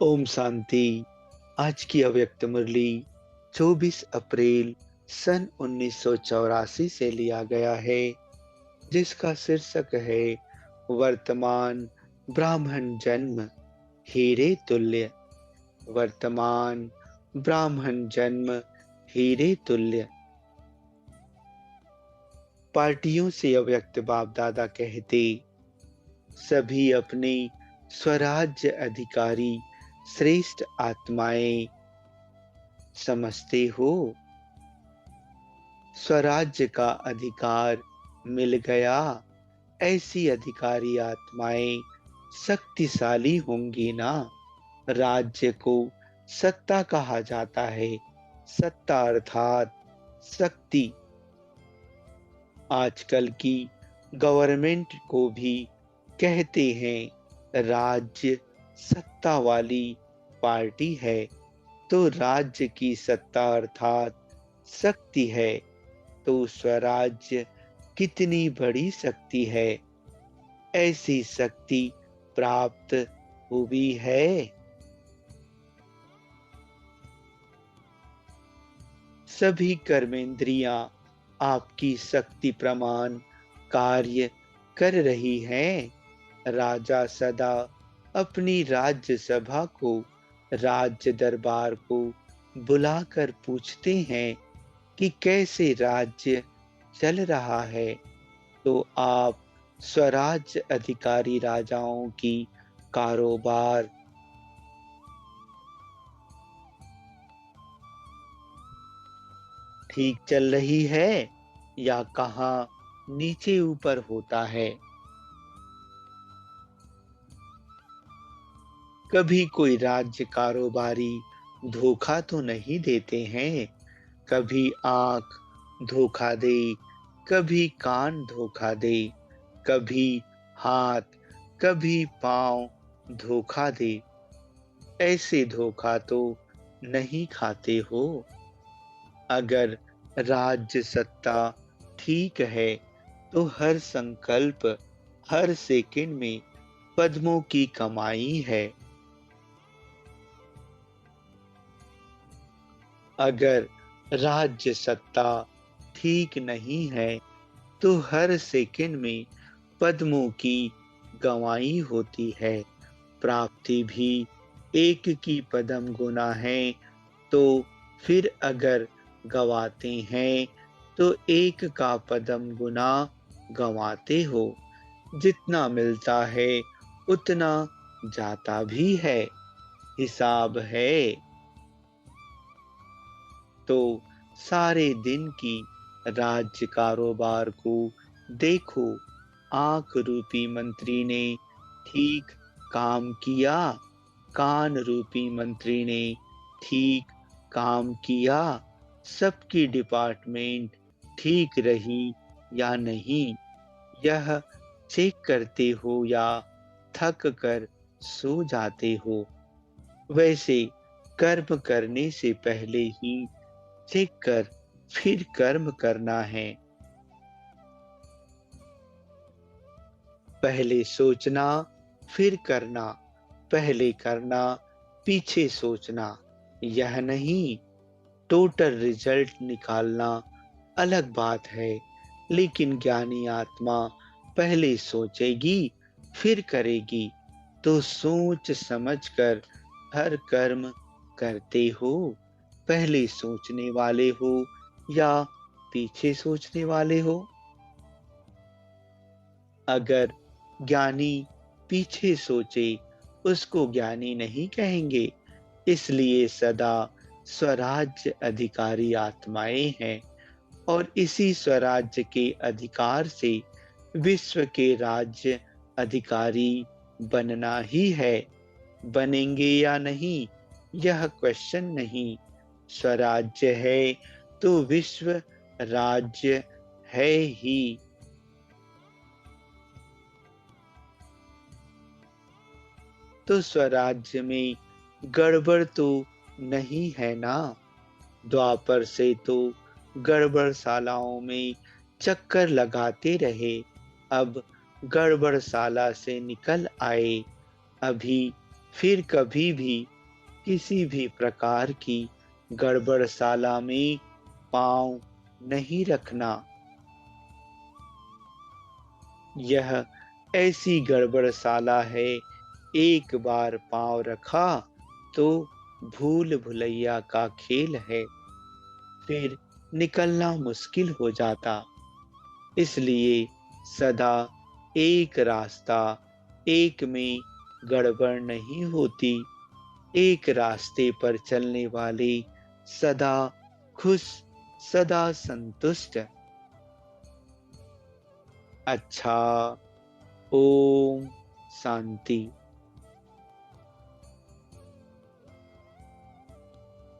ओम शांति। आज की अव्यक्त मुरली 24 अप्रैल सन 1984 से लिया गया है, जिसका शीर्षक है वर्तमान ब्राह्मण जन्म हीरे तुल्य। वर्तमान ब्राह्मण जन्म हीरे तुल्य। पार्टियों से अव्यक्त बाप दादा कहते, सभी अपने स्वराज्य अधिकारी श्रेष्ठ आत्माएं समझते हो। स्वराज्य का अधिकार मिल गया, ऐसी अधिकारी आत्माएं शक्तिशाली होंगी ना। राज्य को सत्ता कहा जाता है। सत्ता अर्थात शक्ति। आजकल की गवर्नमेंट को भी कहते हैं राज्य सत्ता वाली पार्टी है, तो राज्य की सत्ता अर्थात शक्ति है, तो स्वराज्य कितनी बड़ी शक्ति है। ऐसी शक्ति प्राप्त हुई है। सभी कर्मेंद्रियां आपकी शक्ति प्रमाण कार्य कर रही हैं। राजा सदा अपनी राज्य सभा को, राज्य दरबार को बुलाकर पूछते हैं कि कैसे राज्य चल रहा है। तो आप स्वराज्य अधिकारी राजाओं की कारोबार ठीक चल रही है या कहाँ नीचे ऊपर होता है। कभी कोई राज्य कारोबारी धोखा तो नहीं देते हैं। कभी आंख धोखा दे, कभी कान धोखा दे, कभी हाथ, कभी पांव धोखा दे। ऐसे धोखा तो नहीं खाते हो। अगर राज्य सत्ता ठीक है, तो हर संकल्प, हर सेकंड में पद्मों की कमाई है। अगर राज्य सत्ता ठीक नहीं है, तो हर सेकंड में पद्मों की गंवाई होती है। प्राप्ति भी एक की पदम गुना है, तो फिर अगर गवाते हैं तो एक का पदम गुना गवाते हो। जितना मिलता है उतना जाता भी है, हिसाब है। तो सारे दिन की राज्य कारोबार को देखो। आंख रूपी मंत्री ने ठीक काम किया, कान रूपी मंत्री ने ठीक काम किया, सबकी डिपार्टमेंट ठीक रही या नहीं, यह चेक करते हो या थक कर सो जाते हो। वैसे कर्म करने से पहले ही चेक कर फिर कर्म करना है। पहले सोचना फिर करना, पहले करना पीछे सोचना, यह नहीं। टोटल रिजल्ट निकालना अलग बात है, लेकिन ज्ञानी आत्मा पहले सोचेगी फिर करेगी। तो सोच समझकर हर कर्म करते हो। पहले सोचने वाले हो या पीछे सोचने वाले हो। अगर ज्ञानी पीछे सोचे, उसको ज्ञानी नहीं कहेंगे। इसलिए सदा स्वराज्य अधिकारी आत्माएं हैं, और इसी स्वराज्य के अधिकार से विश्व के राज्य अधिकारी बनना ही है। बनेंगे या नहीं, यह क्वेश्चन नहीं। स्वराज्य है तो विश्व राज्य है ही। तो स्वराज्य में गड़बड़ तो नहीं है ना। द्वापर से तो गड़बड़शालाओं में चक्कर लगाते रहे, अब गड़बड़शाला से निकल आए। अभी फिर कभी भी किसी भी प्रकार की गड़बड़शाला में पाँव नहीं रखना। यह ऐसी गड़बड़शाला है, एक बार पाँव रखा तो भूल भुलैया का खेल है, फिर निकलना मुश्किल हो जाता। इसलिए सदा एक रास्ता, एक में गड़बड़ नहीं होती। एक रास्ते पर चलने वाले सदा खुश, सदा संतुष्ट। अच्छा। ओम शांति।